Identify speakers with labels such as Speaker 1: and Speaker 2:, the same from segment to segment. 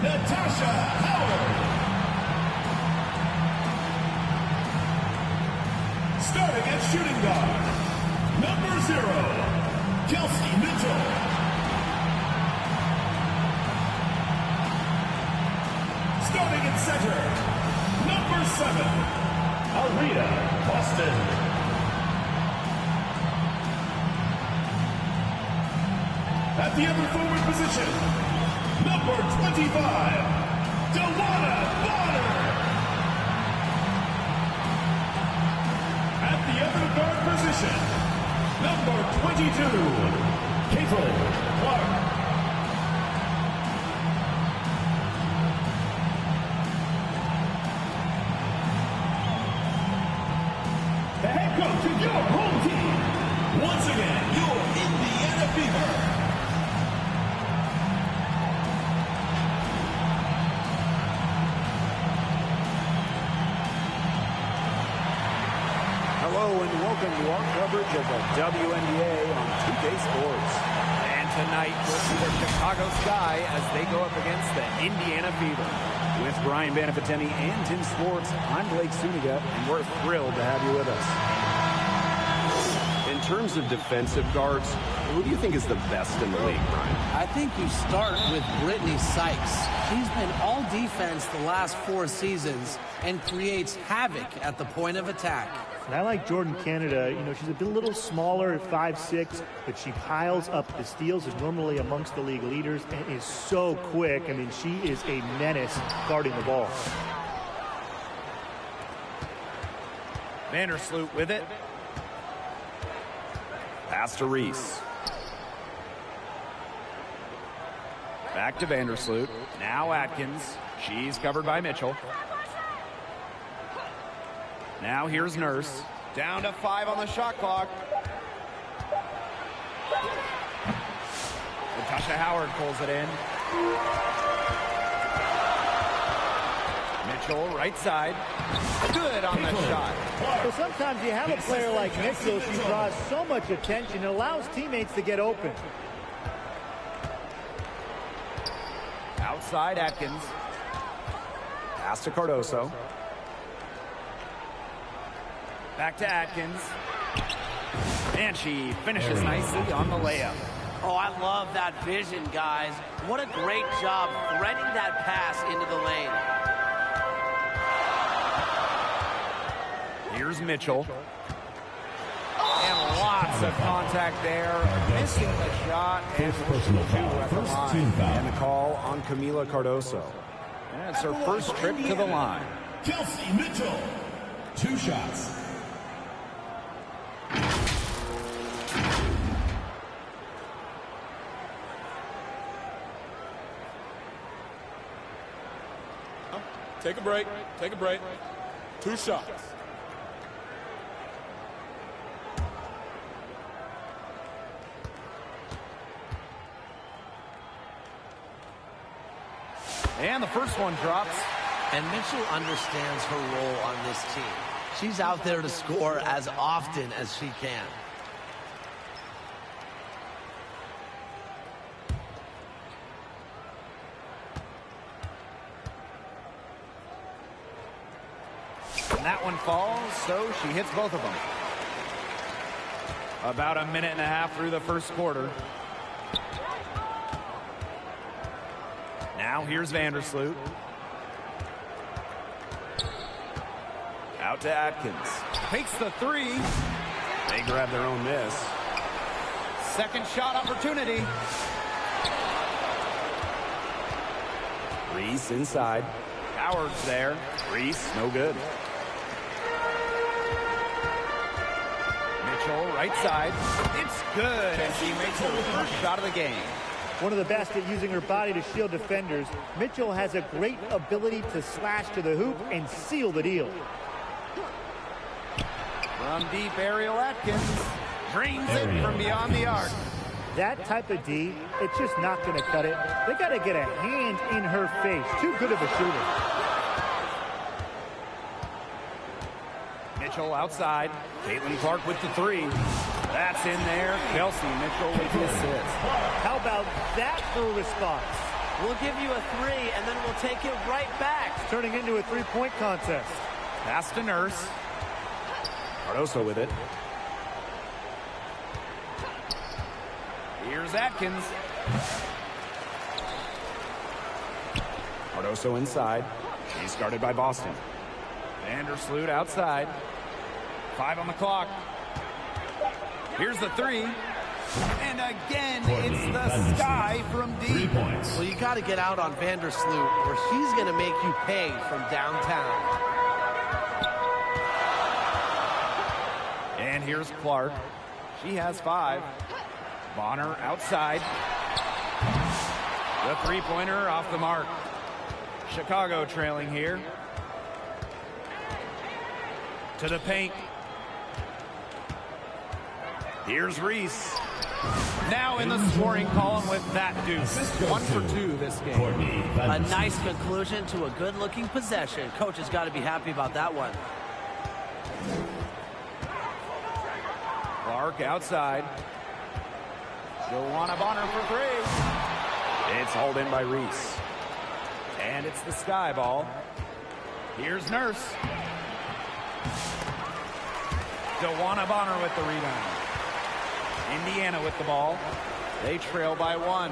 Speaker 1: Natasha Howard. Starting at shooting guard, number 0, Kelsey Mitchell. Starting at center, number 7, Arita Boston. At the other forward position, number 25, Dewana Bonner. At the other guard position, number 22, Caitlin Clark. The head coach of your home team, once again, your Indiana Fever.
Speaker 2: Hello and welcome to our coverage of the WNBA on 2K Sports.
Speaker 3: And tonight we'll see the Chicago Sky as they go up against the Indiana Fever.
Speaker 2: With Brian Banafitemi and Tim Swartz, I'm Blake Suniga, and we're thrilled to have you with us.
Speaker 4: In terms of defensive guards, who do you think is the best in the league, Brian?
Speaker 5: I think you start with Brittany Sykes. She's been all defense the last 4 seasons and creates havoc at the point of attack.
Speaker 6: And I like Jordan Canada. You know, she's a little smaller at 5'6", but she piles up the steals, is normally amongst the league leaders, and is so quick. I mean, she is a menace guarding the ball.
Speaker 3: Vandersloot with it.
Speaker 2: Pass to Reese.
Speaker 3: Back to Vandersloot. Now Atkins. She's covered by Mitchell. Now here's Nurse. Down to 5 on the shot clock. Natasha Howard pulls it in. Mitchell, right side. Good on the shot.
Speaker 6: So sometimes you have a player like Mitchell, she draws so much attention, it allows teammates to get open.
Speaker 3: Outside Atkins.
Speaker 2: Pass to Cardoso.
Speaker 3: Back to Atkins. And she finishes nicely on the layup.
Speaker 5: Oh, I love that vision, guys. What a great job threading that pass into the lane.
Speaker 3: Here's Mitchell. And lots of contact there. Missing the shot. And
Speaker 1: Personal foul, first team foul.
Speaker 2: And the call on Camila Cardoso.
Speaker 3: And it's her first trip to the line.
Speaker 1: Kelsey Mitchell, 2 shots.
Speaker 7: Take a break. Take a break. 2 shots.
Speaker 3: And the first one drops.
Speaker 5: And Mitchell understands her role on this team. She's out there to score as often as she can.
Speaker 3: And that one falls, so she hits both of them. About a minute and a half through the first quarter. Now here's Vandersloot. Out to Atkins. Takes the 3.
Speaker 2: They grab their own miss.
Speaker 3: Second shot opportunity.
Speaker 2: Reese inside.
Speaker 3: Howard's there.
Speaker 2: Reese, no good.
Speaker 3: Mitchell, right side. It's good, and she makes her first shot of the game.
Speaker 6: One of the best at using her body to shield defenders, Mitchell has a great ability to slash to the hoop and seal the deal.
Speaker 3: From deep, Ariel Atkins dreams it from beyond the arc.
Speaker 6: That type of D, it's just not going to cut it. They got to get a hand in her face. Too good of a shooter.
Speaker 3: Mitchell outside. Caitlin Clark with the 3. That's in there. Kelsey Mitchell with the assist.
Speaker 6: How about that for a response?
Speaker 5: We'll give you a 3, and then we'll take it right back.
Speaker 6: It's turning into a three-point contest.
Speaker 2: Pass to Nurse. Cardoso with it. Here's Atkins. Cardoso inside. He's guarded by Boston. Vandersloot outside. 5 on the clock. Here's the 3. And again, it's the sky from deep.
Speaker 1: 3 points.
Speaker 5: Well, you got to get out on Vandersloot, or she's going to make you pay from downtown.
Speaker 2: And here's Clark. She has 5. Bonner outside. The three-pointer off the mark. Chicago trailing here. To the paint. Here's Reese. Now in the scoring column with that deuce. 1 for 2 this game.
Speaker 5: A nice conclusion to a good-looking possession. Coach has got to be happy about that one.
Speaker 2: Clark outside. Joanna Bonner for 3. It's hauled in by Reese. And it's the sky ball. Here's Nurse. Joanna Bonner with the rebound. Indiana with the ball. They trail by 1.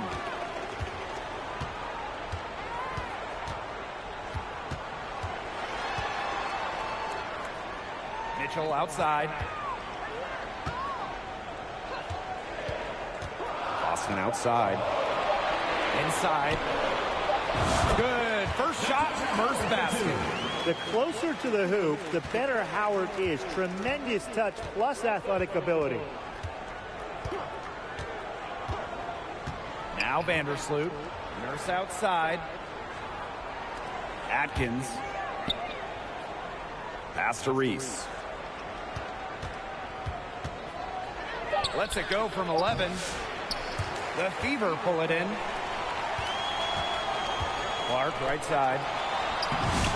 Speaker 2: Mitchell outside. Boston outside. Inside. Good. First shot, first basket.
Speaker 6: The closer to the hoop, the better Howard is. Tremendous touch plus athletic ability.
Speaker 2: Now Vandersloot. Nurse outside. Atkins. Pass to Reese. Lets it go from 11. The Fever pull it in. Clark right side.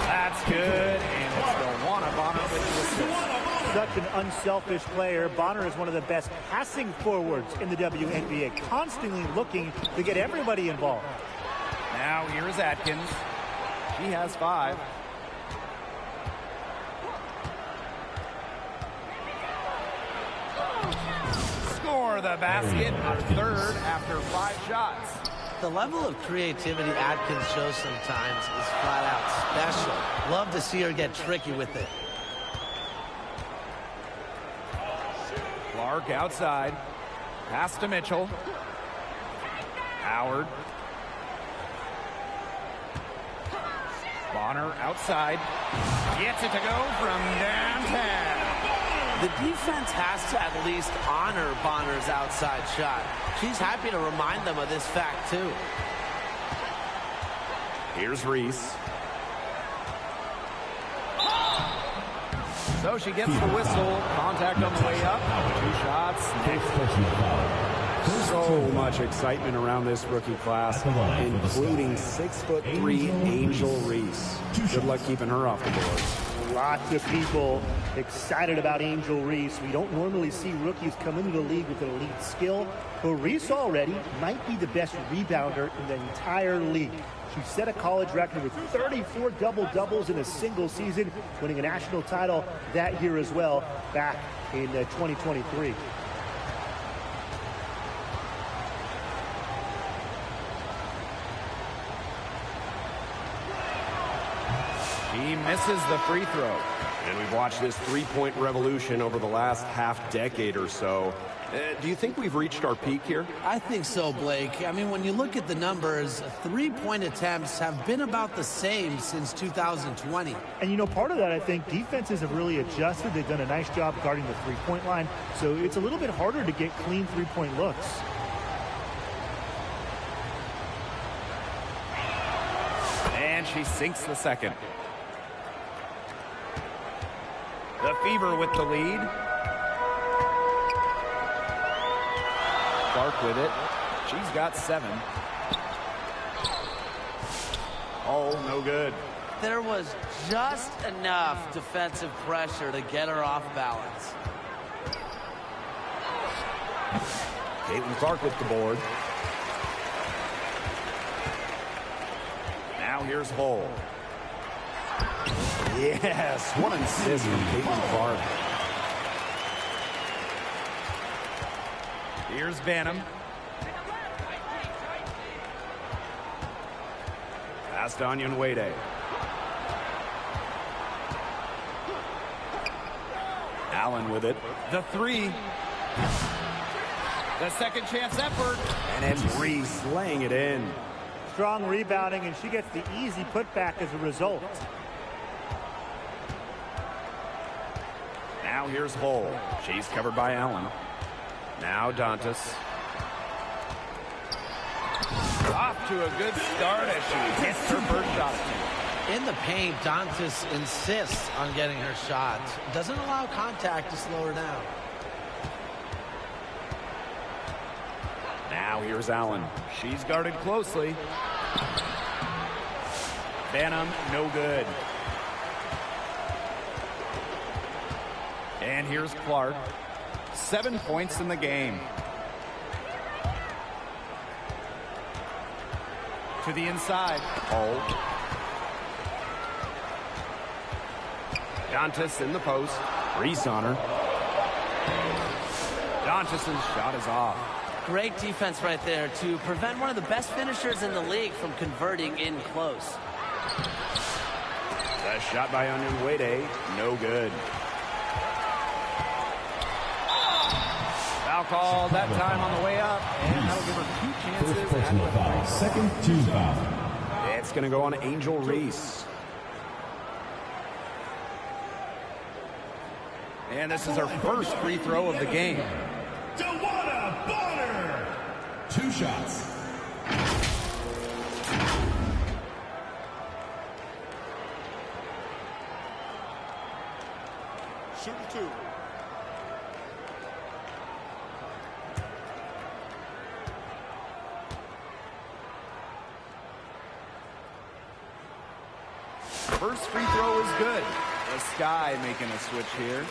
Speaker 2: That's good. And it's Joanna Bonner with the assist.
Speaker 6: Such an unselfish player. Bonner is one of the best passing forwards in the WNBA, constantly looking to get everybody involved.
Speaker 2: Now here is Atkins. She has 5. Score the basket, her 3rd after 5 shots.
Speaker 5: The level of creativity Atkins shows sometimes is flat out special. Love to see her get tricky with it.
Speaker 2: Clark outside. Pass to Mitchell. Howard. Bonner outside. Gets it to go from downtown.
Speaker 5: The defense has to at least honor Bonner's outside shot. She's happy to remind them of this fact, too.
Speaker 2: Here's Reese. So she gets the whistle. Contact on the way up. 2 shots. So much excitement around this rookie class, including 6'3" Angel Reese. Good luck keeping her off the board.
Speaker 6: Lots of people excited about Angel Reese. We don't normally see rookies come into the league with an elite skill, but Reese already might be the best rebounder in the entire league. She set a college record with 34 double-doubles in a single season, winning a national title that year as well, back in 2023.
Speaker 2: He misses the free throw.
Speaker 4: And we've watched this three-point revolution over the last half-decade or so. Do you think we've reached our peak here?
Speaker 5: I think so, Blake. I mean, when you look at the numbers, 3-point attempts have been about the same since 2020.
Speaker 6: And, you know, part of that, I think, defenses have really adjusted. They've done a nice job guarding the three-point line, so it's a little bit harder to get clean three-point looks.
Speaker 2: And she sinks the second. The Fever with the lead. Clark with it. She's got 7. Oh, no good.
Speaker 5: There was just enough defensive pressure to get her off balance.
Speaker 2: Caitlin Clark with the board.
Speaker 4: Now here's Hull. Yes, what an assist from Caitlin Clark.
Speaker 2: Here's Banham.
Speaker 4: Pass to Onion Wade. Allen with it.
Speaker 2: The three. The second chance effort.
Speaker 4: And it's Reese laying it in.
Speaker 6: Strong rebounding, and she gets the easy putback as a result.
Speaker 4: Now here's Hull. She's covered by Allen. Now Dantas.
Speaker 2: Off to a good start as she hits her first shot attempt.
Speaker 5: In the paint, Dantas insists on getting her shot. Doesn't allow contact to slow her down.
Speaker 4: Now here's Allen.
Speaker 2: She's guarded closely. Banham, no good. And here's Clark. 7 points in the game. To the inside.
Speaker 4: Hull. Dantas in the post. Reese on her.
Speaker 2: Dantas' shot is off.
Speaker 5: Great defense right there to prevent one of the best finishers in the league from converting in close.
Speaker 4: The shot by Onion Wade, no good.
Speaker 2: Foul call that time on the way up, and that'll give her 2 chances at the
Speaker 1: foul. Second team foul.
Speaker 4: It's going to go on Angel Reese.
Speaker 2: And this is her first free throw of the game.
Speaker 1: Dewana Bonner. 2 shots.
Speaker 7: Shooting 2.
Speaker 2: First free throw is good. The Sky making a switch here.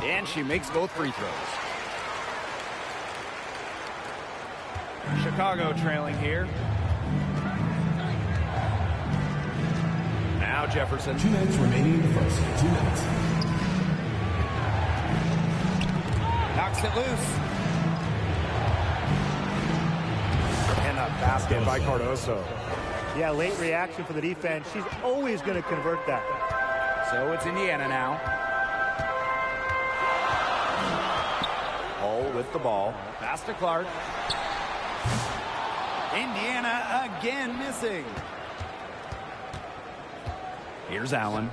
Speaker 2: And she makes both free throws. Chicago trailing here.
Speaker 4: Now Jefferson.
Speaker 1: 2 minutes remaining in the first. 2 minutes.
Speaker 2: Knocks it loose.
Speaker 4: And a basket by Cardoso.
Speaker 6: Yeah, late reaction for the defense. She's always going to convert that.
Speaker 2: So it's Indiana now.
Speaker 4: Hull with the ball.
Speaker 2: Pass to Clark. Indiana again missing.
Speaker 4: Here's Allen.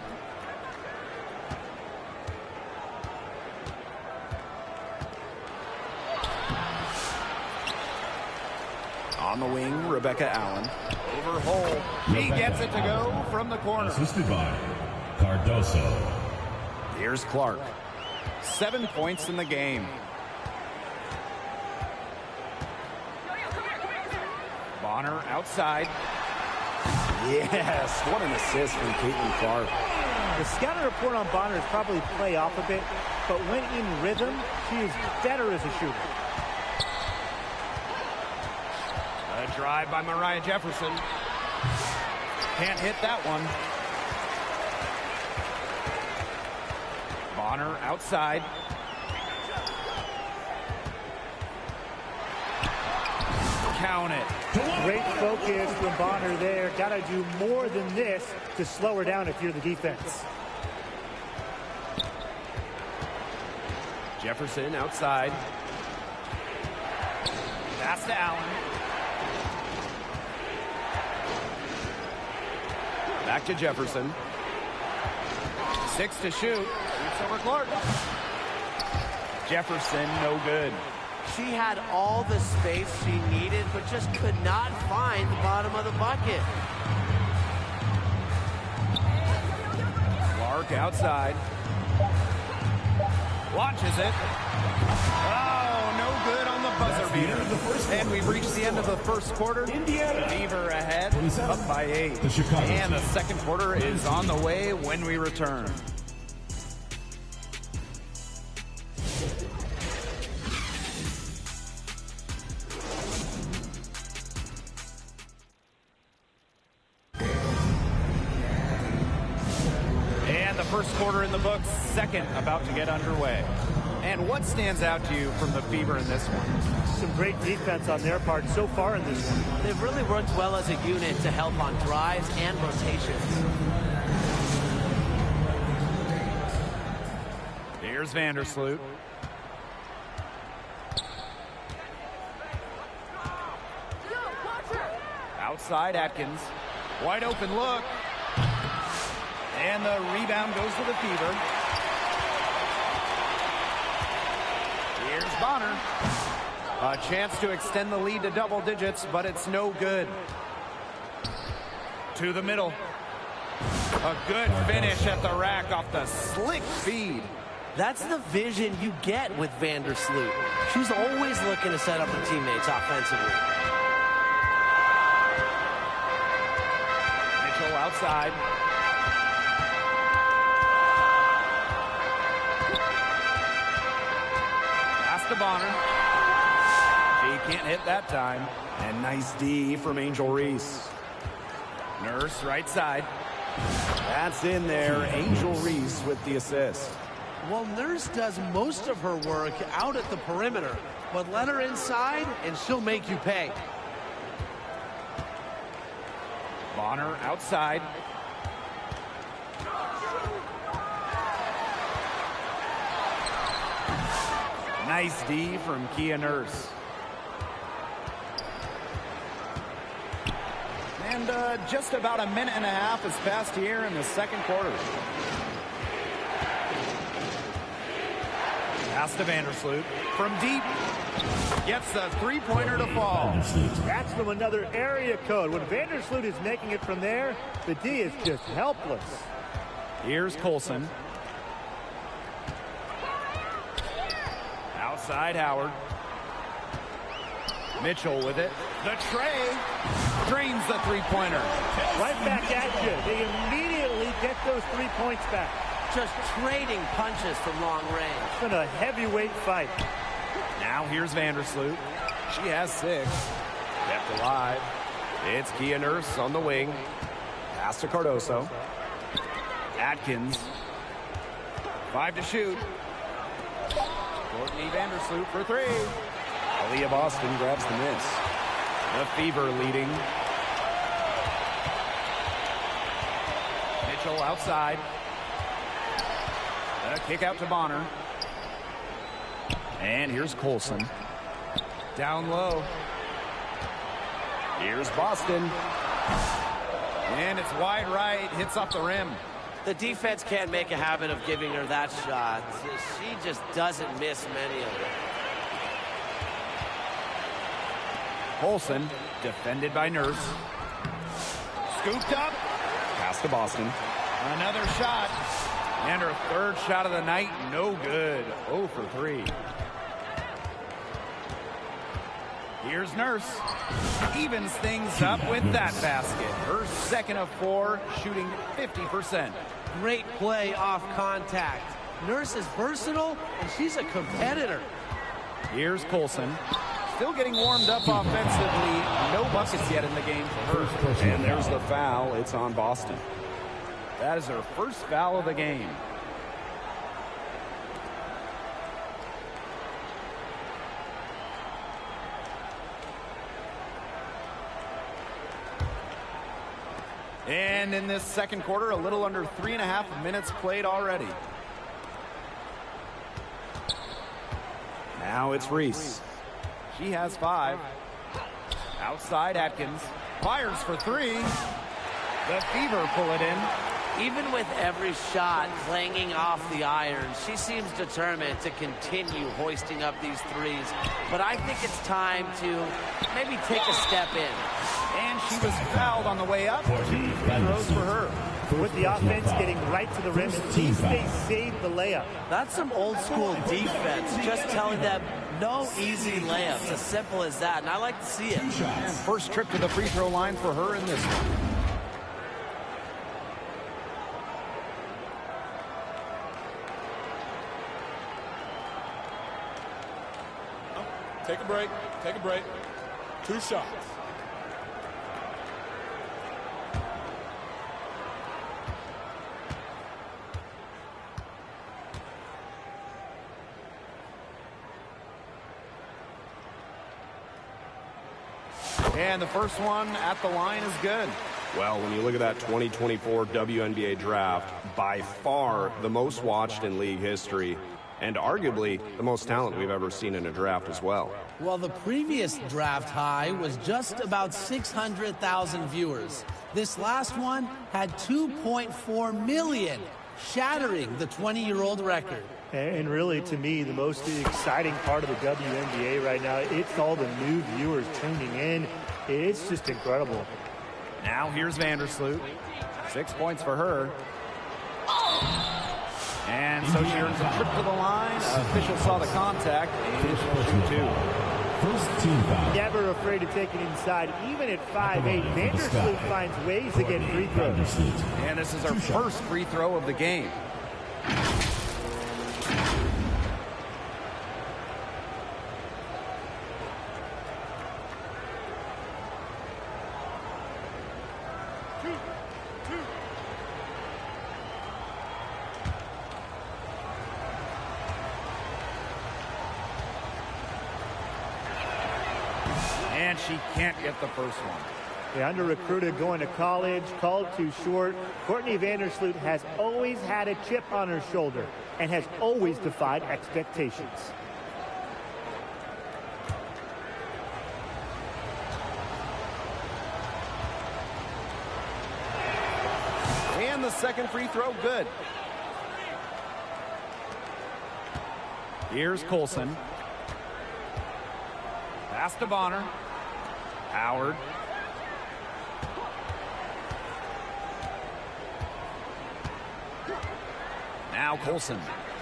Speaker 4: On the wing, Rebecca Allen.
Speaker 2: Over Hull. She gets it to go from the corner.
Speaker 1: Assisted by Cardoso.
Speaker 4: Here's Clark.
Speaker 2: 7 points in the game. Bonner outside.
Speaker 4: Yes, what an assist from Caitlin Clark.
Speaker 6: The scouting report on Bonner is probably play off a bit, but when in rhythm, she is better as a shooter.
Speaker 2: A drive by Mariah Jefferson. Can't hit that one. Bonner outside. Count it.
Speaker 6: Great focus from Bonner there. Got to do more than this to slow her down if you're the defense.
Speaker 4: Jefferson outside.
Speaker 2: Pass to Allen.
Speaker 4: Back to Jefferson.
Speaker 2: 6 to shoot. Shoots over Clark. Jefferson, no good.
Speaker 5: She had all the space she needed, but just could not find the bottom of the bucket.
Speaker 2: Clark outside. Launches it. Oh, no good on the buzzer Fever. And we've reached the end of the first quarter. Fever ahead, up by 8. And the second quarter is on the way when we return. First quarter in the books, second about to get underway. And what stands out to you from the Fever in this one?
Speaker 6: Some great defense on their part so far in this one.
Speaker 5: They've really worked well as a unit to help on drives and rotations.
Speaker 2: Here's Vandersloot. Outside Atkins. Wide open look. And the rebound goes to the Fever. Here's Bonner. A chance to extend the lead to double digits, but it's no good. To the middle. A good finish at the rack off the slick feed.
Speaker 5: That's the vision you get with Vandersloot. She's always looking to set up her teammates offensively.
Speaker 2: Mitchell outside. To Bonner. She can't hit that time.
Speaker 4: And nice D from Angel Reese.
Speaker 2: Nurse right side.
Speaker 4: That's in there. Angel Reese with the assist.
Speaker 5: Well, Nurse does most of her work out at the perimeter, but let her inside and she'll make you pay.
Speaker 2: Bonner outside. Nice D from Kia Nurse. And just about a minute and a half has passed here in the second quarter. Pass to Vandersloot. From deep. Gets the three-pointer to fall.
Speaker 6: That's from another area code. When Vandersloot is making it from there, the D is just helpless.
Speaker 2: Here's Colson. Outside Howard. Mitchell with it. The tray. Drains the three-pointer.
Speaker 6: Right back at you. They immediately get those 3 points back.
Speaker 5: Just trading punches from long range.
Speaker 6: It's been a heavyweight fight.
Speaker 2: Now here's Vandersloot. She has 6.
Speaker 4: Kept alive. It's Kia Nurse on the wing. Pass to Cardoso.
Speaker 2: Atkins. 5 to shoot. Courtney Vandersloot for 3.
Speaker 4: Aaliyah Boston grabs the miss.
Speaker 2: The Fever leading. Mitchell outside. A kick out to Bonner. And here's Colson. Down low.
Speaker 4: Here's Boston.
Speaker 2: And it's wide right. Hits off the rim.
Speaker 5: The defense can't make a habit of giving her that shot. She just doesn't miss many of them.
Speaker 2: Colson, defended by Nurse. Scooped up.
Speaker 4: Pass to Boston.
Speaker 2: Another shot. And her third shot of the night, no good. 0 for 3. Here's Nurse. Evens things up with that basket. Her second of 4, shooting 50%.
Speaker 5: Great play off contact. Nurse is versatile, and she's a competitor.
Speaker 2: Here's Colson. Still getting warmed up offensively. No buckets yet in the game for her.
Speaker 4: And there's the foul. It's on Boston.
Speaker 2: That is her first foul of the game. And in this second quarter, a little under 3.5 minutes played already.
Speaker 4: Now it's Reese.
Speaker 2: She has 5. Outside Atkins. Fires for 3. The Fever pull it in.
Speaker 5: Even with every shot clanging off the iron, she seems determined to continue hoisting up these threes. But I think it's time to maybe take a step in.
Speaker 2: And she was fouled on the way up. 2 throws for her.
Speaker 6: With the offense getting right to the rim, at least they saved the layup.
Speaker 5: That's some old school defense, just telling them No easy layups, as simple as that, and I like to see it.
Speaker 2: And first trip to the free throw line for her in this one.
Speaker 7: Take a break. Take a break. 2 shots.
Speaker 2: And the first one at the line is good.
Speaker 4: Well, when you look at that 2024 WNBA draft, by far the most watched in league history, and arguably the most talent we've ever seen in a draft as well.
Speaker 5: Well, the previous draft high was just about 600,000 viewers. This last one had 2.4 million, shattering the 20-year-old record.
Speaker 6: And really, to me, the most exciting part of the WNBA right now, it's all the new viewers tuning in. It's just incredible.
Speaker 2: Now here's Vandersloot. 6 points for her. And so she earns a trip to the line. Officials saw the contact, and she'll shoot 2.
Speaker 1: First team foul.
Speaker 6: Never afraid to take it inside, even at 5'8". Vandersloot finds ways to get free throws.
Speaker 2: And this is her first free throw of the game. And she can't get the first one.
Speaker 6: The under-recruited going to college, called too short. Courtney Vandersloot has always had a chip on her shoulder and has always defied expectations.
Speaker 2: And the second free throw, good. Here's Colson. Pass to Bonner. Howard. Now Colson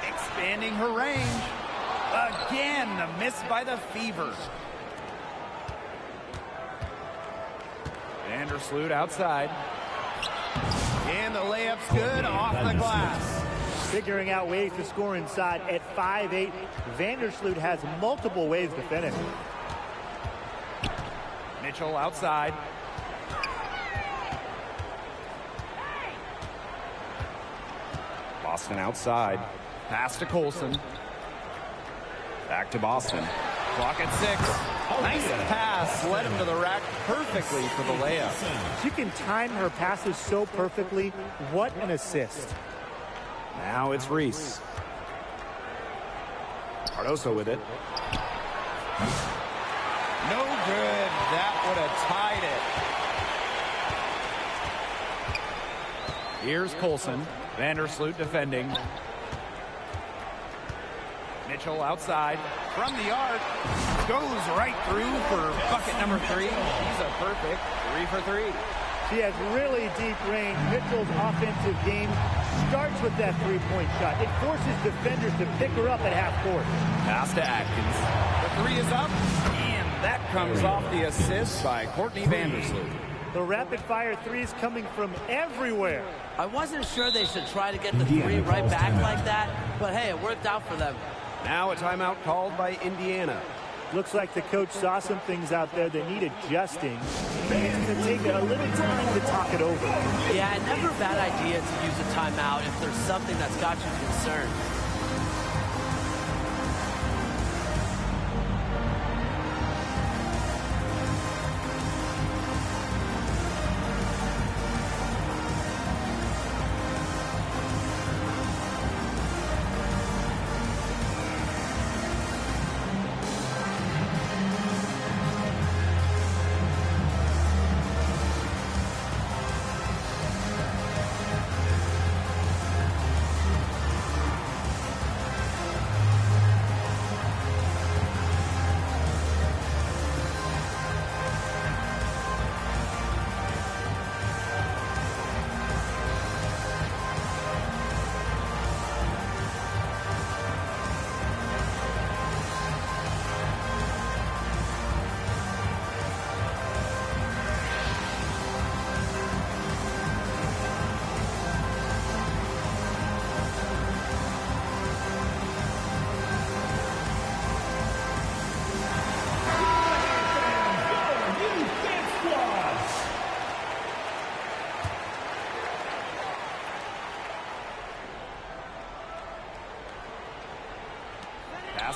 Speaker 2: expanding her range. Again, the miss by the Fever. Vandersloot outside. And the layup's good off the glass.
Speaker 6: Figuring out ways to score inside at 5'8". Vandersloot has multiple ways to finish.
Speaker 2: Mitchell outside. Boston outside. Pass to Colson. Back to Boston. Clock at 6. Nice pass. Led him to the rack perfectly for the layup.
Speaker 6: She can time her passes so perfectly. What an assist.
Speaker 4: Now it's Reese. Cardoso with it.
Speaker 2: No good. That would have tied it. Here's Colson. Vandersloot defending. Mitchell outside. From the arc. Goes right through for bucket number 3. He's a perfect 3 for 3.
Speaker 6: She has really deep range. Mitchell's offensive game starts with that three-point shot. It forces defenders to pick her up at half court.
Speaker 2: Pass to Atkins. The 3 is up, and that comes off the assist by Courtney Vandersloot.
Speaker 6: The rapid-fire threes coming from everywhere.
Speaker 5: I wasn't sure they should try to get the 3 right back like that, but hey, it worked out for them.
Speaker 4: Now a timeout called by Indiana.
Speaker 6: Looks like the coach saw some things out there that need adjusting. Maybe it's going to take a little time to talk it over.
Speaker 5: Yeah, never a bad idea to use a timeout if there's something that's got you concerned.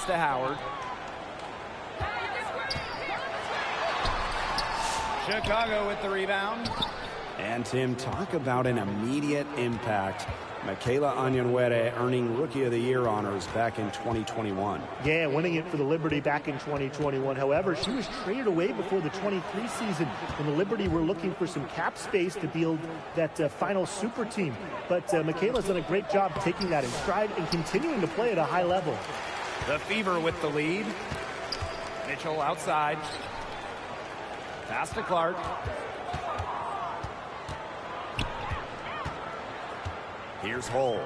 Speaker 2: Pass to Howard. Chicago with the rebound.
Speaker 4: And Tim, talk about an immediate impact. Michaela Onyenwere earning Rookie of the Year honors back in 2021.
Speaker 6: Yeah, winning it for the Liberty back in 2021. However, she was traded away before the 23 season when the Liberty were looking for some cap space to build that final super team. But Michaela's done a great job taking that in stride and continuing to play at a high level.
Speaker 2: The Fever with the lead. Mitchell outside. Pass to Clark.
Speaker 4: Here's Hull.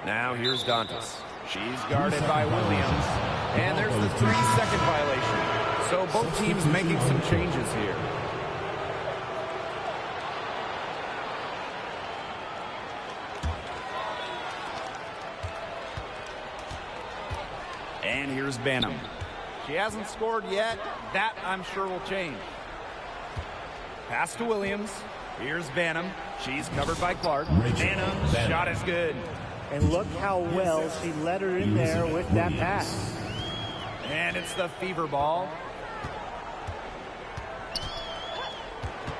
Speaker 4: Now here's Dantas.
Speaker 2: She's guarded by Williams. And there's the 3-second violation. So both teams making some changes here. And here's Banham. She hasn't scored yet. That, I'm sure, will change. Pass to Williams. Here's Banham. She's covered by Clark. Banham's shot is good.
Speaker 6: And look how well she let her in there with that pass.
Speaker 2: And it's the Fever ball.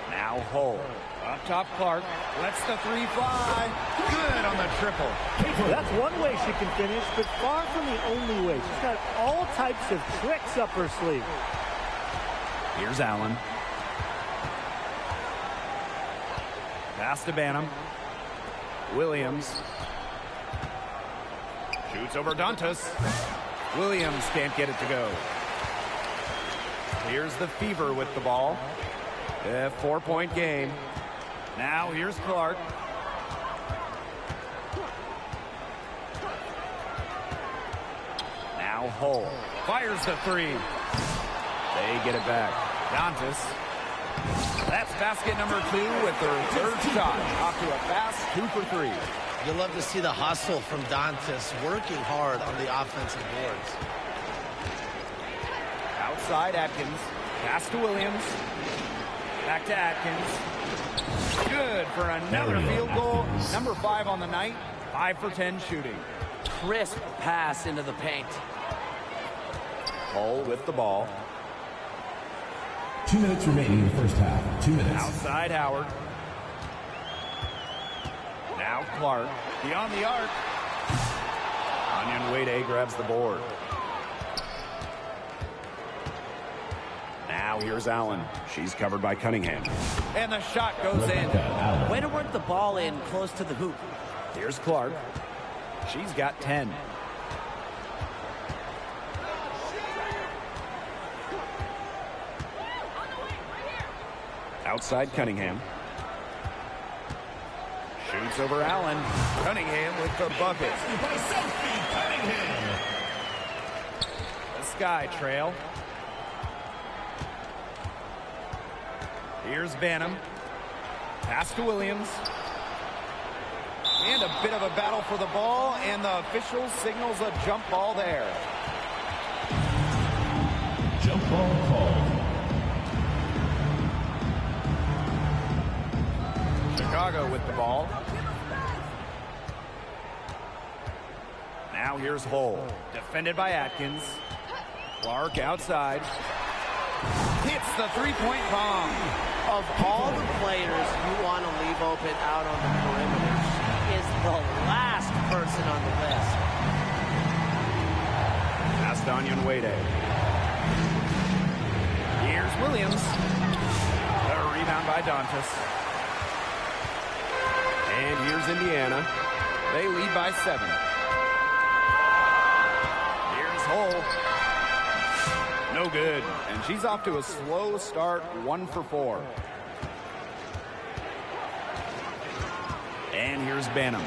Speaker 2: Now Hull. Up top, Clark. Lets the 3 fly. Good on the triple.
Speaker 6: That's one way she can finish, but far from the only way. She's got all types of tricks up her sleeve.
Speaker 2: Here's Allen. Pass to Banham. Williams. Shoots over Dantas. Williams can't get it to go. Here's the Fever with the ball. A 4-point game. Now here's Clark. Now Hull. Fires the 3. They get it back. Dantas. That's basket number 2 with her 3rd shot. Off to a fast 2 for 3.
Speaker 5: You'll love to see the hustle from Dantas working hard on the offensive boards.
Speaker 2: Outside Atkins. Pass to Williams. Back to Atkins. Good for another field goal. Number 5 on the night. 5 for 10 shooting.
Speaker 5: Crisp pass into the paint.
Speaker 4: Hull with the ball.
Speaker 1: 2 minutes remaining in the first half. 2 minutes.
Speaker 2: Outside Howard. Now Clark. Beyond the arc.
Speaker 4: Onyenwere grabs the board. Now here's Allen. She's covered by Cunningham.
Speaker 2: And the shot goes in.
Speaker 5: Way to work the ball in close to the hoop.
Speaker 4: Here's Clark.
Speaker 2: She's got 10.
Speaker 4: Outside Cunningham.
Speaker 2: Shoots over Allen. Cunningham with the bucket. The Sky Trail. Here's Banham. Pass to Williams. And a bit of a battle for the ball, and the official signals a jump ball there.
Speaker 1: Jump ball called.
Speaker 2: Chicago with the ball.
Speaker 4: Now here's Hull.
Speaker 2: Defended by Atkins. Clark outside. Hits the 3-point bomb.
Speaker 5: Of all the players you want to leave open out on the perimeter, she is the last person on the list.
Speaker 4: Pass to Onyenwere.
Speaker 2: Here's Williams. A rebound by Dantas.
Speaker 4: And here's Indiana.
Speaker 2: They lead by 7. Here's Hull. No good. And she's off to a slow start, 1 for 4.
Speaker 4: And here's Banham.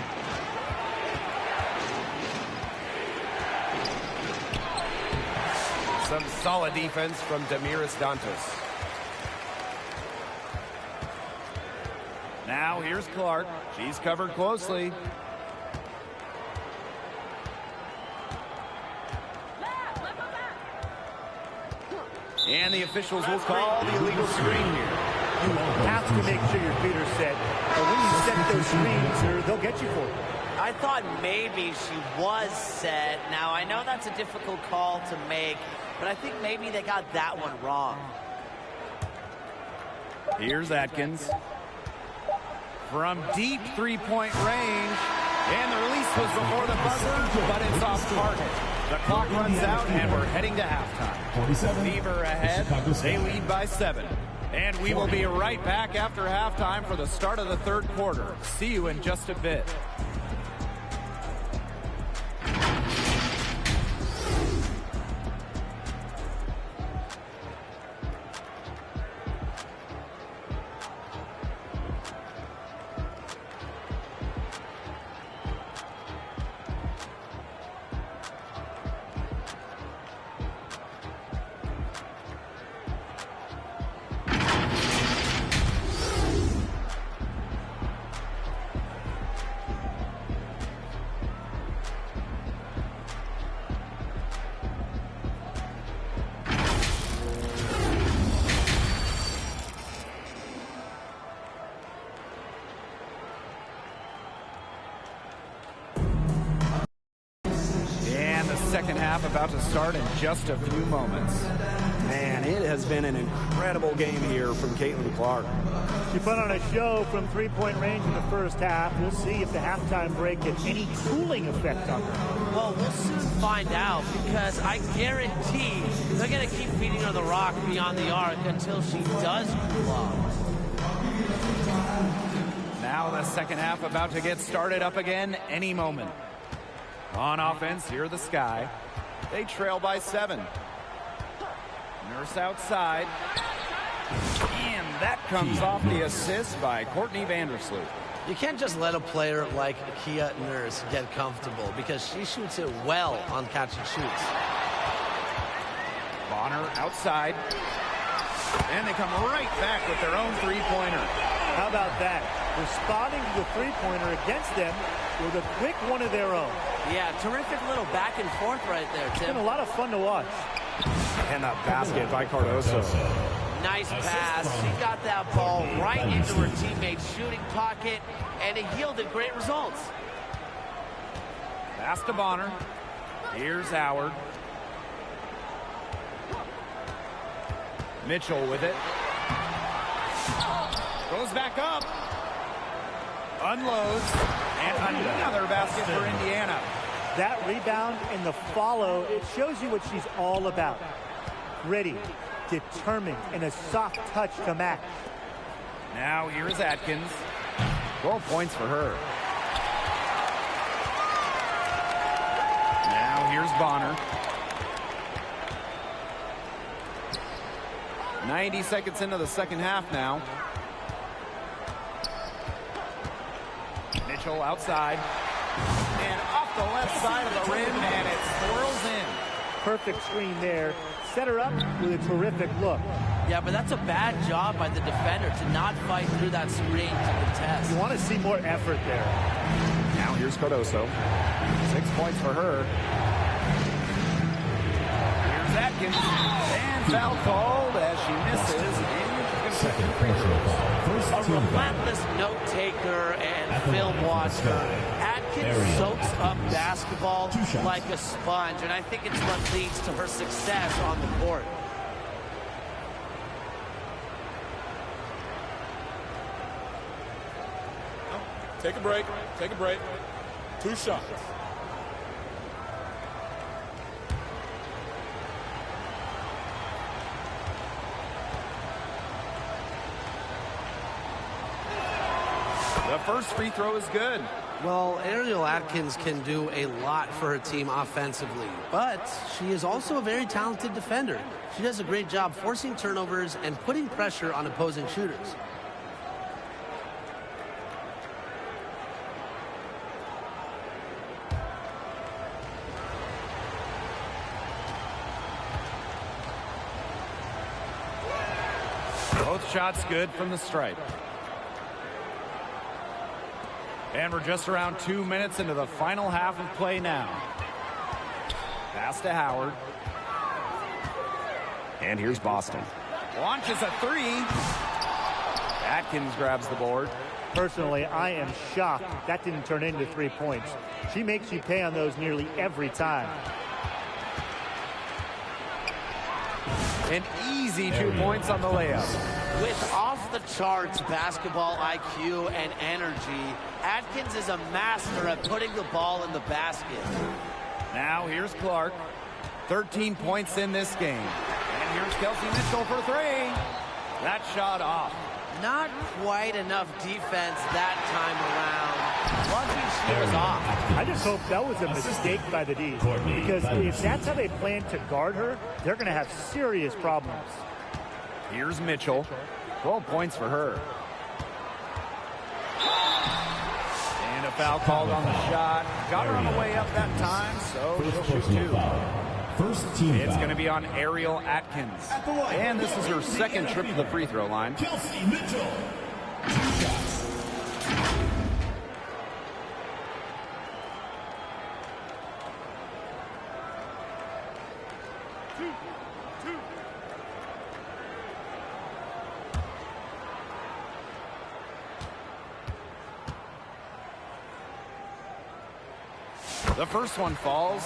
Speaker 2: Some solid defense from Damiris Dantas. Now here's Clark. She's covered closely. And the officials will call the illegal screen here.
Speaker 6: You have to make sure your feet are set. But when you set those screens, they'll get you for it.
Speaker 5: I I thought maybe she was set. Now, I know that's a difficult call to make, but I think maybe they got that one wrong.
Speaker 2: Here's Atkins. From deep three-point range. And the release was before the buzzer, but it's off target. The clock runs out, and we're heading to halftime. Fever ahead. They lead by 7. And we will be right back after halftime for the start of the third quarter. See you in just a bit. Second half about to start in just a few moments.
Speaker 4: Man, it has been an incredible game here from Caitlin Clark.
Speaker 6: She put on a show from three-point range in the first half. We'll see if the halftime break gets any cooling effect on her.
Speaker 5: Well, we'll soon find out, because I guarantee they're going to keep feeding her the rock beyond the arc until she does cool off.
Speaker 2: Now the second half about to get started up again any moment. On offense, here the Sky. They trail by 7. Nurse outside. And that comes off the assist by Courtney Vandersloot.
Speaker 5: You can't just let a player like Kia Nurse get comfortable, because she shoots it well on catch and shoots.
Speaker 2: Bonner outside. And they come right back with their own three-pointer.
Speaker 6: How about that? Responding to the three-pointer against them with a quick one of their own.
Speaker 5: Yeah, terrific little back and forth right there, Tim.
Speaker 6: It's been a lot of fun to watch.
Speaker 4: And that basket by Cardoso.
Speaker 5: Nice pass. She got that ball right into her teammate's shooting pocket, and it yielded great results.
Speaker 2: Pass to Bonner. Here's Howard. Mitchell with it. Goes back up. Unloads. And another basket for Indiana.
Speaker 6: That rebound and the follow, it shows you what she's all about. Gritty, determined, and a soft touch to match.
Speaker 2: Now here's Atkins. 12 points for her. Now here's Bonner. 90 seconds into the second half now. Mitchell outside. And off the left side of the rim, and it swirls in.
Speaker 6: Perfect screen there. Set her up with a terrific look.
Speaker 5: Yeah, but that's a bad job by the defender to not fight through that screen to contest.
Speaker 6: You want to see more effort there.
Speaker 4: Now here's Cardoso.
Speaker 2: 6 points for her. Here's Atkins. And foul called as she misses.
Speaker 1: Second personal foul.
Speaker 5: A relentless note-taker and film watcher. Atkins soaks up basketball like a sponge, and I think it's what leads to her success on the court.
Speaker 7: Take a break. Take a break. 2 shots.
Speaker 2: The first free throw is good.
Speaker 5: Well, Ariel Atkins can do a lot for her team offensively, but she is also a very talented defender. She does a great job forcing turnovers and putting pressure on opposing shooters.
Speaker 2: Both shots good from the stripe. And we're just around 2 minutes into the final half of play now. Pass to Howard.
Speaker 4: And here's Boston.
Speaker 2: Launches a three. Atkins grabs the board.
Speaker 6: Personally, I am shocked that didn't turn into 3 points. She makes you pay on those nearly every time.
Speaker 3: An easy 2 points on the layup.
Speaker 5: With off-the-charts basketball IQ and energy, Atkins is a master at putting the ball in the basket.
Speaker 3: Now here's Clark. 13 points in this game. And here's Kelsey Mitchell for 3. That shot off.
Speaker 5: Not quite enough defense that time around. Lucky she was off.
Speaker 6: I just hope that was a mistake by the D's, because if that's how they plan to guard her, they're going to have serious problems.
Speaker 3: Here's Mitchell. 12 points for her. And a foul called on the shot. Got her on the way up that time, so she'll shoot 2.
Speaker 1: First team
Speaker 3: It's
Speaker 1: foul.
Speaker 3: going to be on Ariel Atkins. And this is her second trip to the free throw line.
Speaker 1: Kelsey Mitchell. 2 shots.
Speaker 3: The first one falls.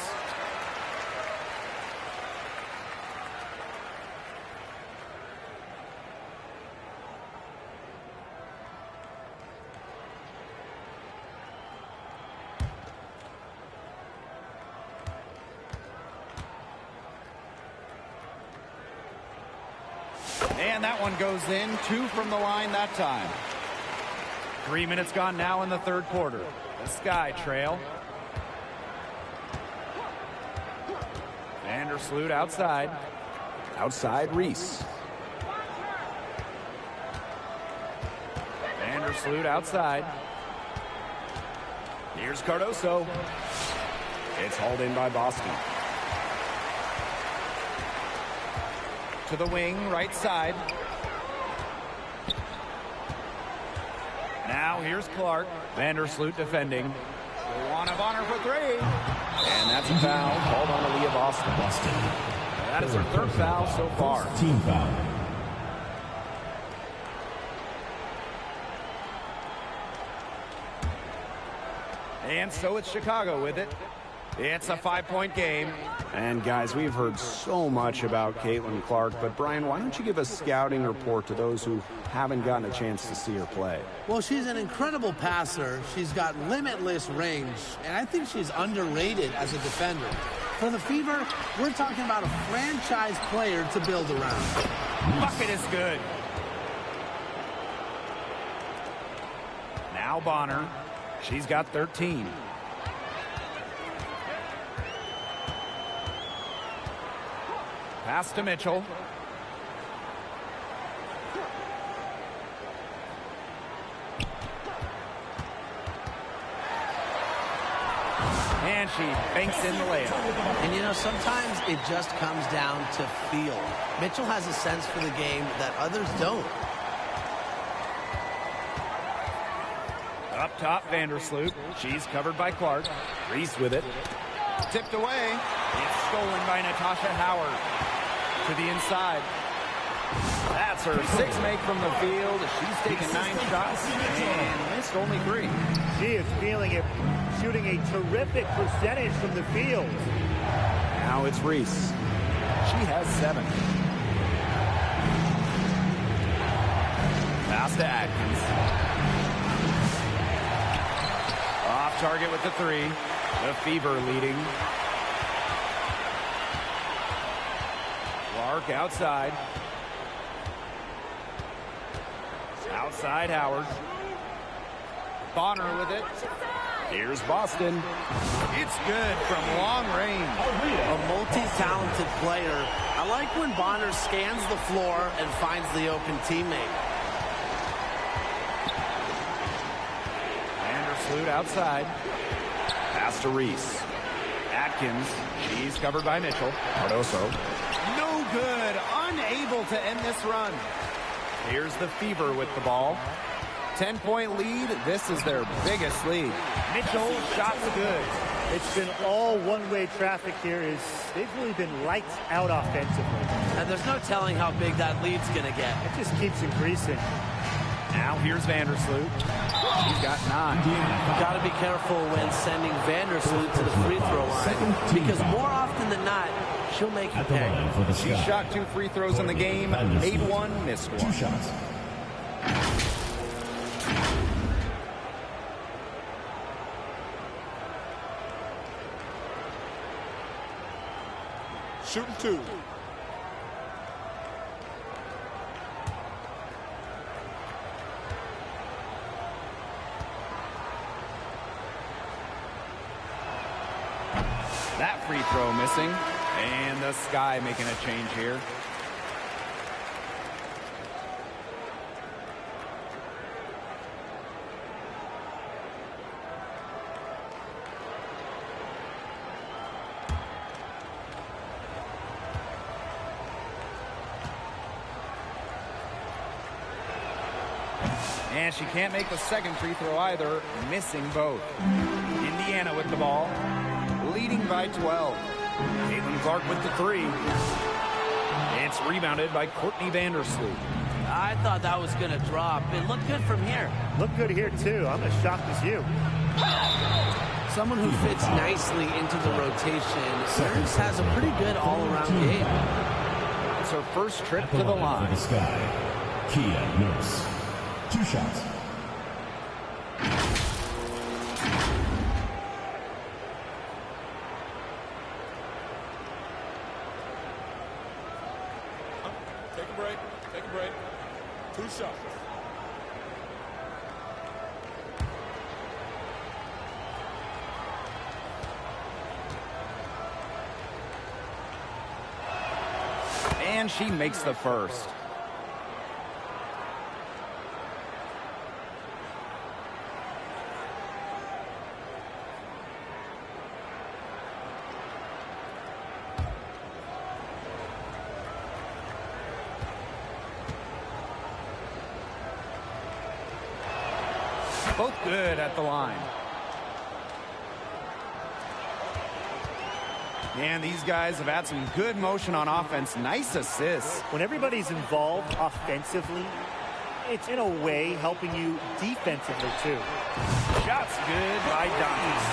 Speaker 3: And that one goes in. 2 from the line that time. 3 minutes gone now in the third quarter. The Sky trail. Vandersloot outside.
Speaker 4: Outside Reese.
Speaker 3: Vandersloot outside. Here's Cardoso.
Speaker 4: It's hauled in by Boston.
Speaker 3: To the wing, right side. Now here's Clark. Vandersloot defending. Luana Bonner for 3.
Speaker 4: And that's a foul called on Aaliyah Boston.
Speaker 3: That is her third foul so far.
Speaker 1: Team foul.
Speaker 3: And so it's Chicago with it. It's a 5-point game.
Speaker 4: And guys, we've heard so much about Caitlin Clark, but Brian, why don't you give a scouting report to those who haven't gotten a chance to see her play?
Speaker 8: Well, she's an incredible passer. She's got limitless range, and I think she's underrated as a defender. For the Fever, we're talking about a franchise player to build around.
Speaker 3: Bucket is good. Now Bonner. She's got 13. Pass to Mitchell. And she banks in the layup.
Speaker 5: And, you know, sometimes it just comes down to feel. Mitchell has a sense for the game that others don't.
Speaker 3: Up top, Vandersloot. She's covered by Clark. Reese with it. Tipped away. It's stolen by Natasha Howard. To the inside. That's her 6th make from the field. She's taken 9 shots and missed only 3.
Speaker 6: She is feeling it, shooting a terrific percentage from the field.
Speaker 4: Now it's Reese.
Speaker 3: She has 7. Pass to Atkins. Off target with the 3. The Fever leading. Clark outside. Outside Howard. Bonner with it. Here's Boston. It's good from long range.
Speaker 5: A multi-talented player. I like when Bonner scans the floor and finds the open teammate.
Speaker 3: Vandersloot outside. Pass to Reese. Atkins. She's covered by Mitchell.
Speaker 4: Cardoso.
Speaker 3: No good. Unable to end this run. Here's the Fever with the ball. 10-point lead. This is their biggest lead. Mitchell, shots good.
Speaker 6: It's been all one-way traffic here. They've really been lights out offensively.
Speaker 5: And there's no telling how big that lead's going to get.
Speaker 6: It just keeps increasing.
Speaker 3: Now here's Vandersloot.
Speaker 2: She's got 9.
Speaker 5: Got to be careful when sending Vandersloot to the free throw line, because more often than not, she'll make you pay.
Speaker 2: She shot 2 free throws in the game, made 1, missed 1.
Speaker 1: 2 shots.
Speaker 7: Shooting 2.
Speaker 2: That free throw missing. And the Sky making a change here. And she can't make the second free throw either, missing both. Indiana with the ball, leading by 12. Caitlin Clark with the 3. It's rebounded by Courtney Vandersloot.
Speaker 5: I thought that was going to drop. It looked good from here.
Speaker 6: Look good here, too. I'm as shocked as you.
Speaker 5: Someone who fits nicely into the rotation. Nurse has a pretty good all-around game.
Speaker 2: It's her first trip to the line.
Speaker 1: For the Sky, Kia Nurse. 2 shots.
Speaker 7: Take a break. Take a break. 2 shots.
Speaker 2: And she makes the first. Both good at the line. And these guys have had some good motion on offense. Nice assists.
Speaker 6: When everybody's involved offensively, it's in a way helping you defensively, too.
Speaker 2: Shots good by Dantes.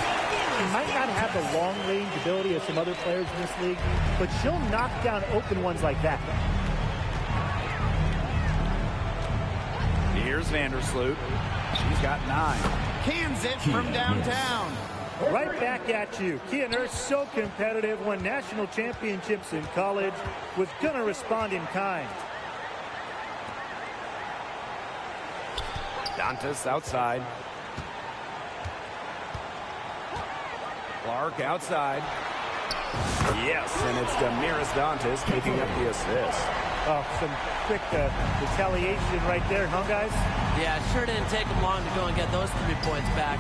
Speaker 6: She might not have the long-range ability of some other players in this league, but she'll knock down open ones like that.
Speaker 2: Here's Vandersloot. She's got 9. Cans it from downtown.
Speaker 6: Right back at you. Kia Nurse, so competitive, won national championships in college, was going to respond in kind.
Speaker 2: Dantes outside. Clark outside. Yes, and it's Damaris Dantes picking up the assist.
Speaker 6: Oh, some quick retaliation right there, huh, guys?
Speaker 5: Yeah, it sure didn't take them long to go and get those 3 points back.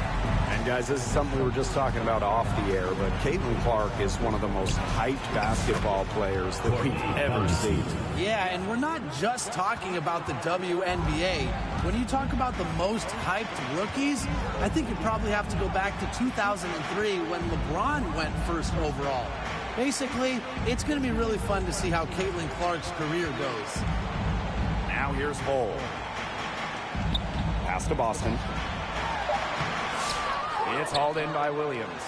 Speaker 4: And guys, this is something we were just talking about off the air, but Caitlin Clark is one of the most hyped basketball players that we've ever seen.
Speaker 8: Yeah, and we're not just talking about the WNBA. When you talk about the most hyped rookies, I think you probably have to go back to 2003 when LeBron went first overall. Basically, it's going to be really fun to see how Caitlin Clark's career goes.
Speaker 2: Now here's Hull. Pass to Boston. It's hauled in by Williams.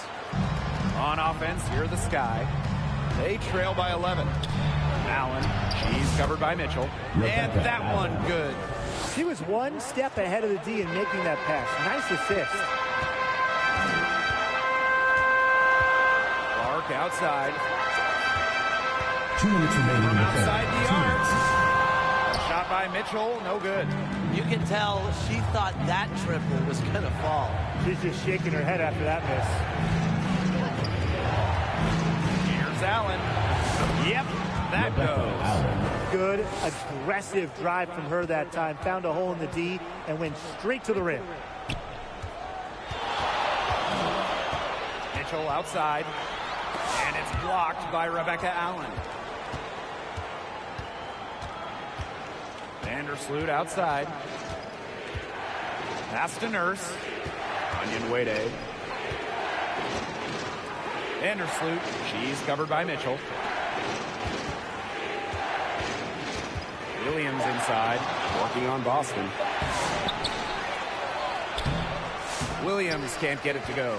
Speaker 2: On offense, here the Sky. They trail by 11. Allen, she's covered by Mitchell. And that one good.
Speaker 6: She was one step ahead of the D in making that pass. Nice assist.
Speaker 2: Clark outside.
Speaker 1: 2 minutes remaining in the third.
Speaker 2: Outside the
Speaker 1: 2
Speaker 2: arc.
Speaker 1: minutes.
Speaker 2: Shot by Mitchell, no good.
Speaker 5: You can tell she thought that triple was going to fall.
Speaker 6: She's just shaking her head after that miss.
Speaker 2: Here's Allen. Yep, that goes.
Speaker 6: Good, aggressive drive from her that time. Found a hole in the D and went straight to the rim.
Speaker 2: Mitchell outside. And it's blocked by Rebecca Allen. Vandersloot outside. Pass to Nurse. Onion Wade. Vandersloot. She's covered by Mitchell. Williams inside. Working on Boston. Williams can't get it to go.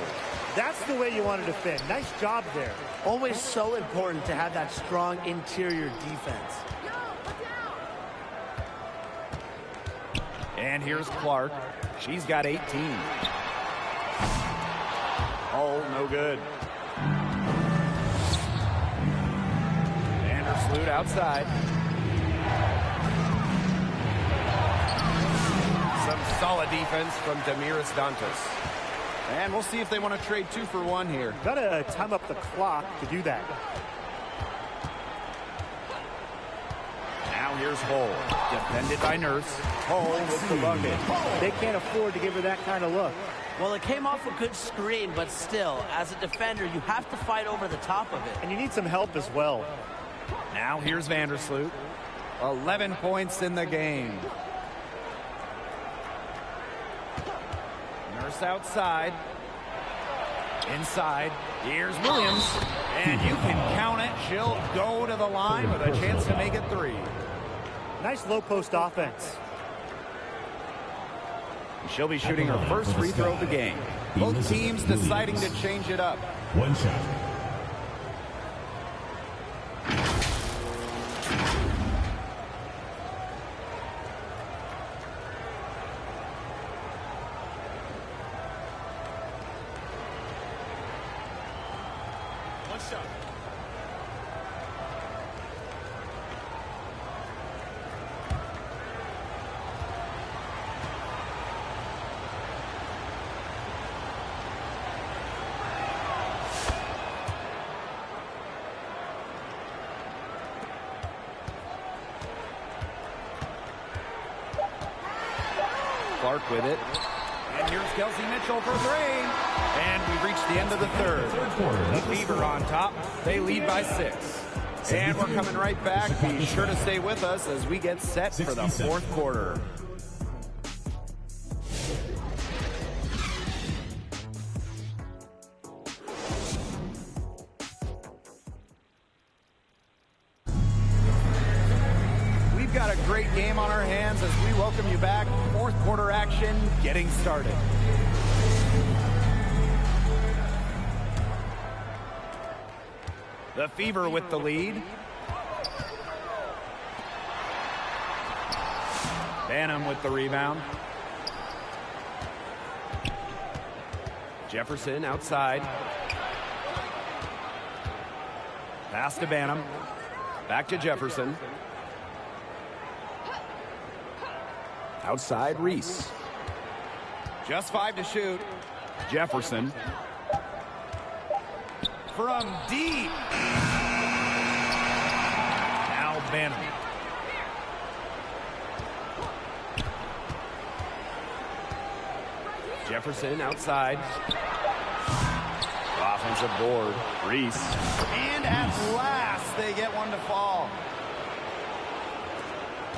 Speaker 6: That's the way you want to defend. Nice job there.
Speaker 5: Always so important to have that strong interior defense.
Speaker 2: And here's Clark. She's got 18. Oh, no good. Vandersloot outside. Some solid defense from Damiris Dantas. And we'll see if they want to trade 2 for 1 here.
Speaker 6: Got to time up the clock to do that.
Speaker 2: Now here's Hull. Defended by Nurse. Hull with the bucket.
Speaker 6: They can't afford to give her that kind of look.
Speaker 5: Well, it came off a good screen, but still, as a defender, you have to fight over the top of it.
Speaker 6: And you need some help as well.
Speaker 2: Now here's Vandersloot. 11 points in the game. Nurse outside. Inside. Here's Williams. And you can count it. She'll go to the line with a chance to make it 3.
Speaker 6: Nice low post offense.
Speaker 2: She'll be shooting her first free throw of the game. Both teams deciding to change it up.
Speaker 1: 1 shot.
Speaker 2: Clark with it. And here's Kelsey Mitchell for 3. And we've reached the end of the third. The Fever on top. They lead by 6. And we're coming right back. Be sure to stay with us as we get set for the fourth quarter. Got a great game on our hands as we welcome you back. Fourth quarter action getting started. The Fever with the lead. Banham with the rebound. Jefferson outside. Pass to Banham. Back to Jefferson. Outside, Reese. Just 5 to shoot. Jefferson. From deep. Now Banham. Jefferson outside. Offensive board. Reese. And at last, they get one to fall.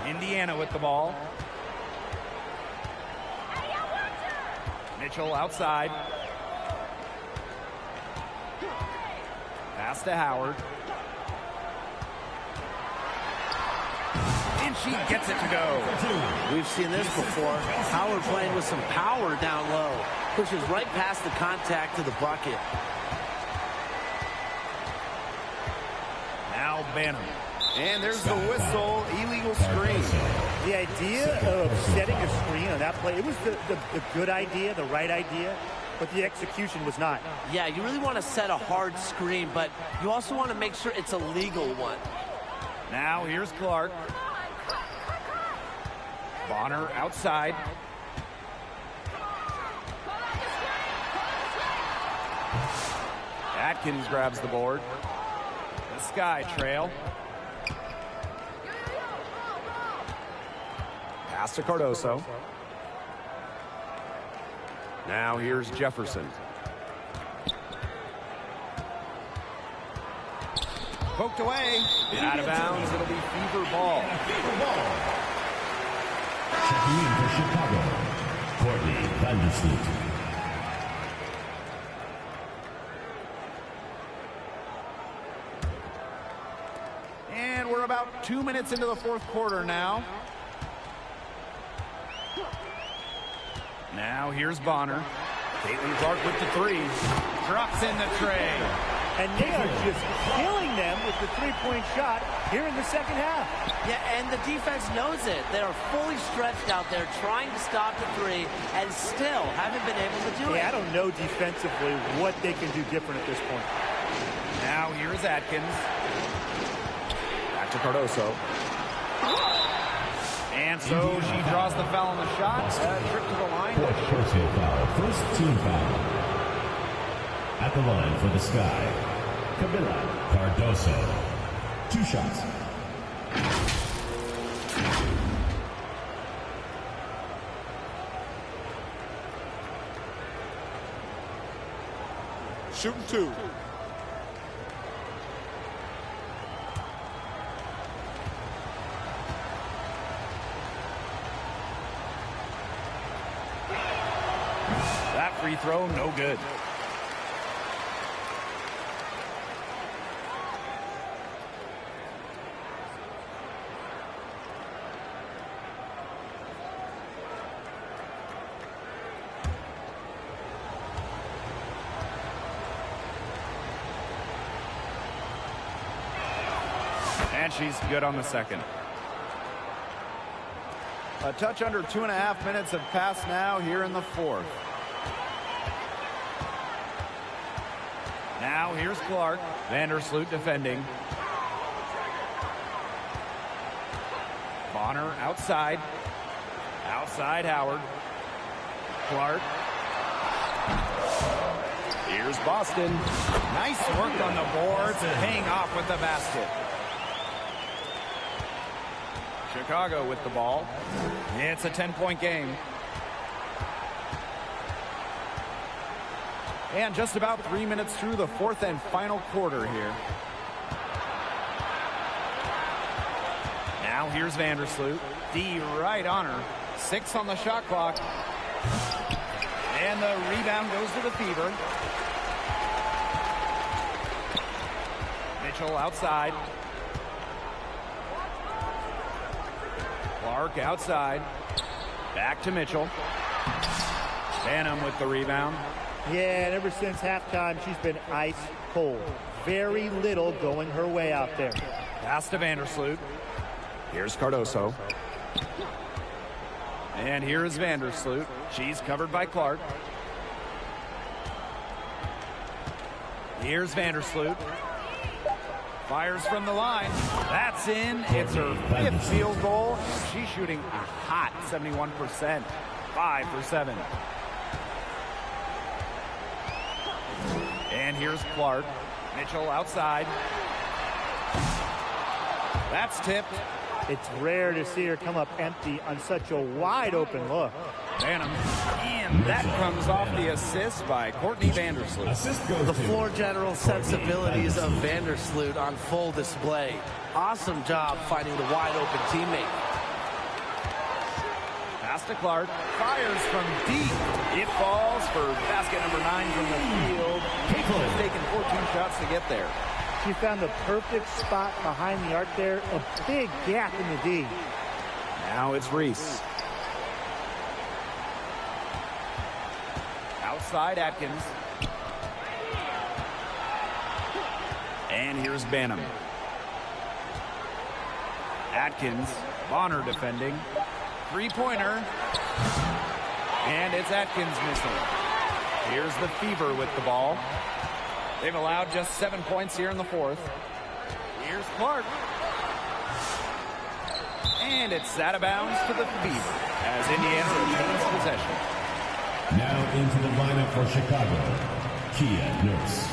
Speaker 2: Indiana with the ball. Mitchell outside. Pass to Howard. And she gets it to go.
Speaker 5: We've seen this before. Howard playing with some power down low. Pushes right past the contact to the bucket.
Speaker 2: Now Banham. And there's the whistle. Illegal screen.
Speaker 6: The idea of setting a screen on that play, it was the good idea, the right idea, but the execution was not.
Speaker 5: Yeah, you really want to set a hard screen, but you also want to make sure it's a legal one.
Speaker 2: Now here's Clark. Bonner outside. Atkins grabs the board. The Sky trail. Pass to Cardoso. Now here's Jefferson. Poked away. Out of bounds. It'll be Fever ball.
Speaker 1: Checking in for Chicago, Courtney Vandersloot.
Speaker 2: And we're about 2 minutes into the fourth quarter now. Now here's Bonner. Caitlin Clark with the three. Drops in the tray.
Speaker 6: And they are just killing them with the three-point shot here in the second half.
Speaker 5: Yeah, and the defense knows it. They are fully stretched out there trying to stop the three and still haven't been able to do it.
Speaker 6: Yeah, I don't know defensively what they can do different at this point.
Speaker 2: Now here's Atkins. Back to Cardoso. And so she draws the foul on the shot. Trip to the line.
Speaker 1: Personal foul. First team foul. At the line for the Sky, Camila Cardoso. 2 shots.
Speaker 7: Shooting 2.
Speaker 2: That free throw, no good. And she's good on the second. A touch under 2.5 minutes have passed now here in the fourth. Now here's Clark. Vandersloot defending. Bonner outside. Outside Howard. Clark. Here's Boston. Nice work on the boards and paying off with the basket. Chicago with the ball. It's a 10-point game. And just about 3 minutes through the fourth and final quarter here. Now here's Vandersloot. D right on her. 6 on the shot clock. And the rebound goes to the Fever. Mitchell outside. Clark outside. Back to Mitchell. Banham with the rebound.
Speaker 6: Yeah, and ever since halftime, she's been ice cold. Very little going her way out there.
Speaker 2: Pass to Vandersloot.
Speaker 4: Here's Cardoso.
Speaker 2: And here is Vandersloot. She's covered by Clark. Here's Vandersloot. Fires from the line. That's in. It's her 5th field goal. She's shooting a hot 71%. 5 for 7. And here's Clark. Mitchell outside. That's tipped.
Speaker 6: It's rare to see her come up empty on such a wide open look.
Speaker 2: Banham. And that comes off the assist by Courtney Vandersloot.
Speaker 8: The floor general sensibilities of Vandersloot on full display. Awesome job finding the wide open teammate.
Speaker 2: Pass to Clark. Fires from deep. It falls for basket number 9 from the field. Has taken 14 shots to get there.
Speaker 6: She found the perfect spot behind the arc there. A big gap in the D.
Speaker 2: Now it's Reese. Outside Atkins. And here's Banham. Atkins. Bonner defending. Three-pointer. And it's Atkins missing. Here's the Fever with the ball. They've allowed just 7 points here in the fourth. Here's Clark. And it's out of bounds to the Fever as Indiana retains possession.
Speaker 1: Now into the lineup for Chicago, Kia Nurse.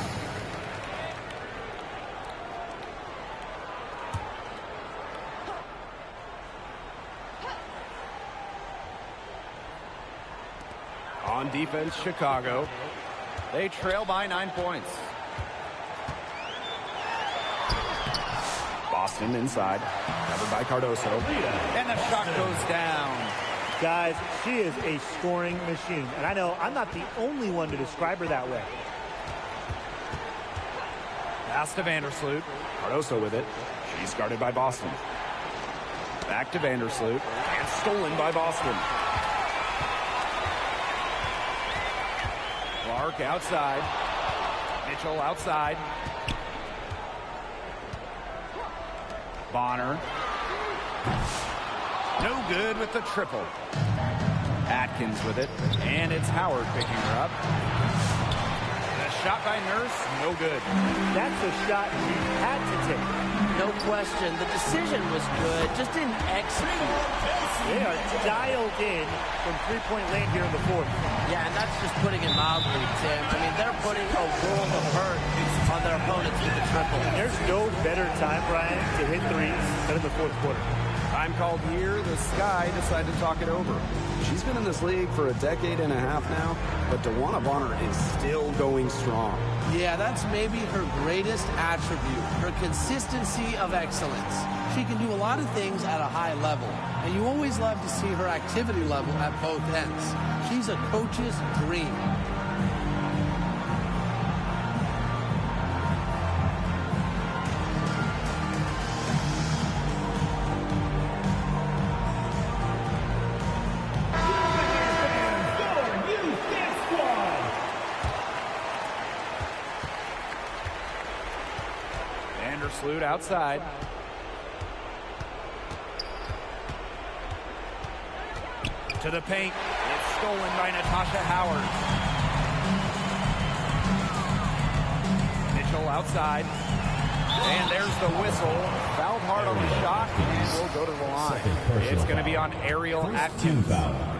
Speaker 2: On defense, Chicago. They trail by 9 points. Boston inside. Covered by Cardoso. And the shot goes down.
Speaker 6: Guys, she is a scoring machine. And I know I'm not the only one to describe her that way.
Speaker 2: Pass to Vandersloot.
Speaker 4: Cardoso with it.
Speaker 2: She's guarded by Boston. Back to Vandersloot. And stolen by Boston. Clark outside. Mitchell outside. Bonner. No good with the triple. Atkins with it, and it's Howard picking her up. The shot by Nurse, no good.
Speaker 6: That's a shot she had to take.
Speaker 5: No question. The decision was good, just didn't execute.
Speaker 6: They are dialed in from three-point land here in the fourth.
Speaker 5: Yeah, and that's just putting it mildly, Tim. I mean, they're putting a world of hurt on their opponents with the triple.
Speaker 6: There's no better time, Brian, to hit threes than in the fourth quarter.
Speaker 4: Time called here. The Sky decided to talk it over. She's been in this league for a decade and a half now, but DeWanna Bonner is still going strong.
Speaker 8: Yeah, that's maybe her greatest attribute, her consistency of excellence. She can do a lot of things at a high level, and you always love to see her activity level at both ends. She's a coach's dream.
Speaker 2: Sloot outside. To the paint. It's stolen by Natasha Howard. Mitchell outside. And there's the whistle. Fouled hard on the shot, and we'll go to the line. It's going to be on Ariel Atkins.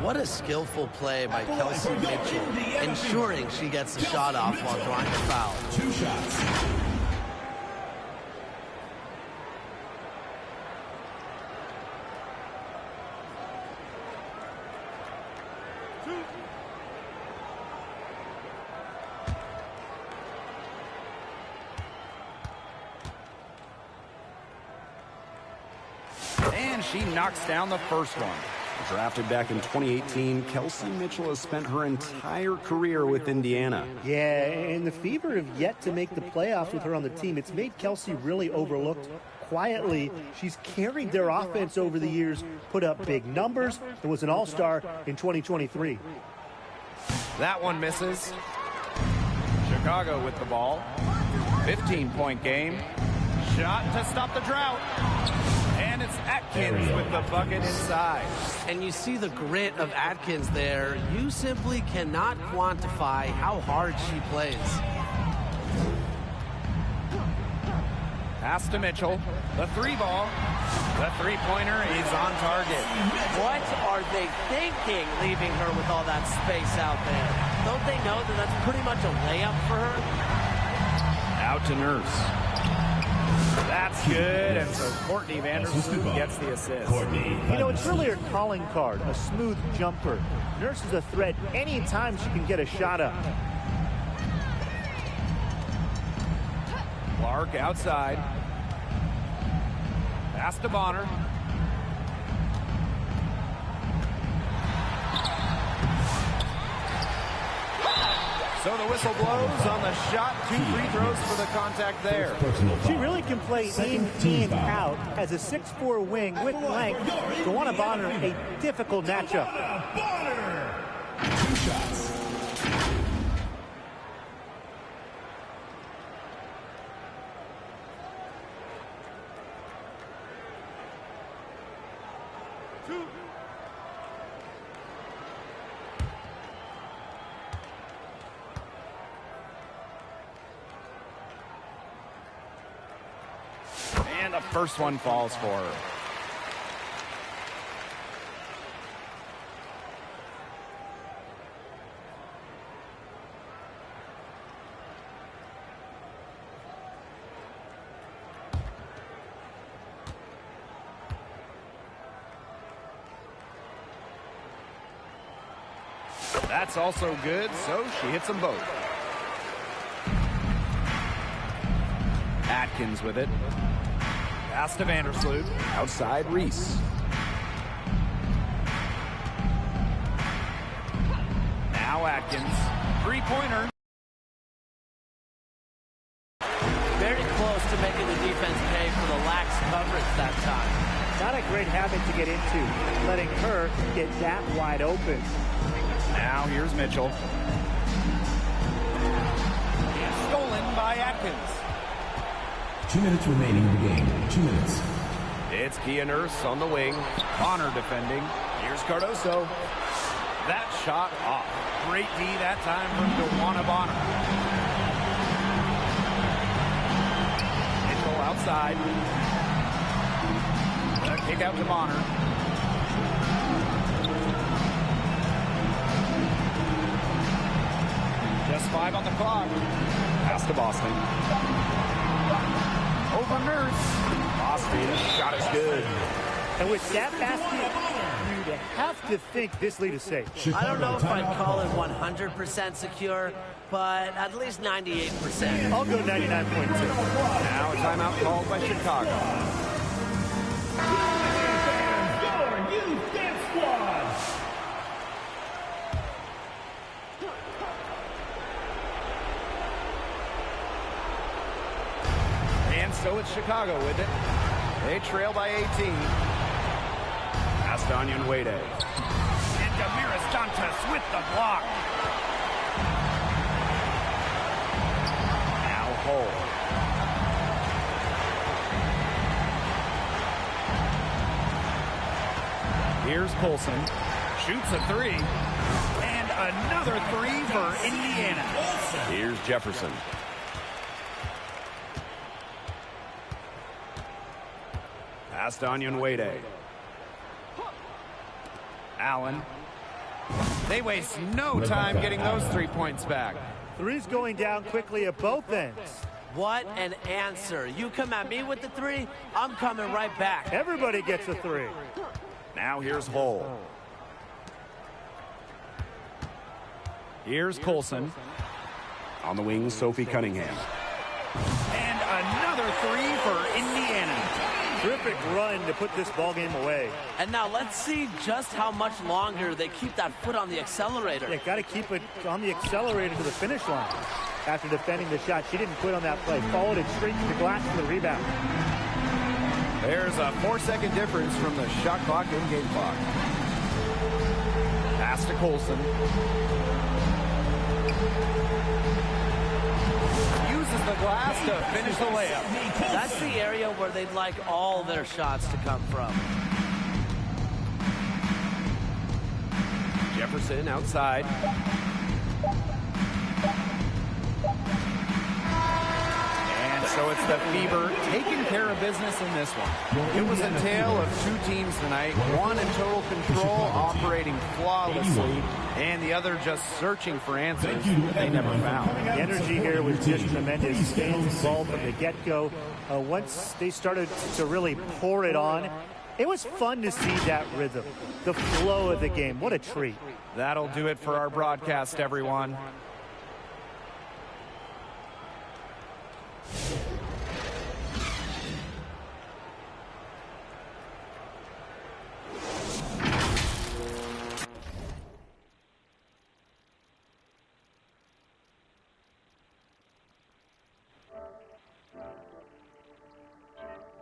Speaker 5: What a skillful play by Kelsey Mitchell, ensuring she gets the shot off while drawing the foul.
Speaker 1: 2 shots.
Speaker 2: And she knocks down the first one.
Speaker 4: Drafted back in 2018, Kelsey Mitchell has spent her entire career with Indiana.
Speaker 6: Yeah, and the Fever have yet to make the playoffs with her on the team. It's made Kelsey really overlooked. Quietly, she's carried their offense over the years, put up big numbers, and was an all-star in 2023.
Speaker 2: That one misses. Chicago with the ball. 15-point game. Shot to stop the drought. And it's Atkins with the bucket inside.
Speaker 5: And you see the grit of Atkins there. You simply cannot quantify how hard she plays.
Speaker 2: Pass to Mitchell. The three ball. The three-pointer is on target.
Speaker 5: What are they thinking, leaving her with all that space out there? Don't they know that that's pretty much a layup for her?
Speaker 2: Out to Nurse. That's good, and so Courtney Vandersloot gets the assist.
Speaker 6: You know, it's really her calling card, a smooth jumper. Nurse is a threat anytime she can get a shot up.
Speaker 2: Clark outside. Pass to Bonner. So the whistle blows on the shot. 2 free throws for the contact there.
Speaker 6: She really can play in and out as a 6'4" wing with length. DeWanna Bonner, a difficult matchup.
Speaker 1: 2 shots.
Speaker 2: And the first one falls for her. That's also good, so she hits them both. Atkins with it. Pass to Vandersloot.
Speaker 4: Outside Reese.
Speaker 2: Now Atkins. Three-pointer.
Speaker 5: Very close to making the defense pay for the lax coverage that time.
Speaker 6: Not a great habit to get into, letting her get that wide open.
Speaker 2: Now here's Mitchell. down by Atkins.
Speaker 1: 2 minutes remaining in the game. 2 minutes.
Speaker 2: It's Kia Nurse on the wing. Bonner defending. Here's Cardoso. That shot off. Great D that time from DeWanna Bonner. Mitchell outside. A kick out to Bonner. Just 5 on the clock.
Speaker 4: Pass to Boston.
Speaker 2: Over Nurse.
Speaker 4: Boston, shot is good.
Speaker 6: And with that basket, you'd have to think this lead is safe.
Speaker 5: I don't know if I'd call it 100% secure, but at least 98%.
Speaker 6: I'll go 99.2.
Speaker 2: Now a timeout called by Chicago. And so it's Chicago with it. They trail by 18.
Speaker 4: Pass to Onion Wade.
Speaker 2: And Damiris Dantas with the block. Now Hole. Here's Colson. Shoots a 3. And another 3 for Indiana.
Speaker 4: Here's Jefferson. Pass to Onion Wade.
Speaker 2: Allen. They waste no time getting those 3 points back.
Speaker 6: Three's going down quickly at both ends.
Speaker 5: What an answer. You come at me with the 3, I'm coming right back.
Speaker 6: Everybody gets a 3.
Speaker 4: Now here's Hole.
Speaker 2: Here's Colson.
Speaker 4: On the wing, Sophie Cunningham.
Speaker 2: And another 3 for Indiana.
Speaker 6: Terrific run to put this ball game away.
Speaker 5: And now let's see just how much longer they keep that foot on the accelerator.
Speaker 6: Yeah, got to keep it on the accelerator to the finish line. After defending the shot, she didn't quit on that play. Followed it straight to the glass for the rebound.
Speaker 2: There's a 4-second difference from the shot clock and game clock. Pass to Colson. Uses the glass to finish the layup.
Speaker 5: That's the area where they'd like all their shots to come from.
Speaker 4: Jefferson outside.
Speaker 2: And so it's the Fever taking care of business in this one. It was a tale of 2 teams tonight. One in total control, operating flawlessly, and the other just searching for answers they never found.
Speaker 6: The energy here was just tremendous. Staying involved from the get-go. Once they started to really pour it on, it was fun to see that rhythm, the flow of the game. What a treat.
Speaker 2: That'll do it for our broadcast, everyone.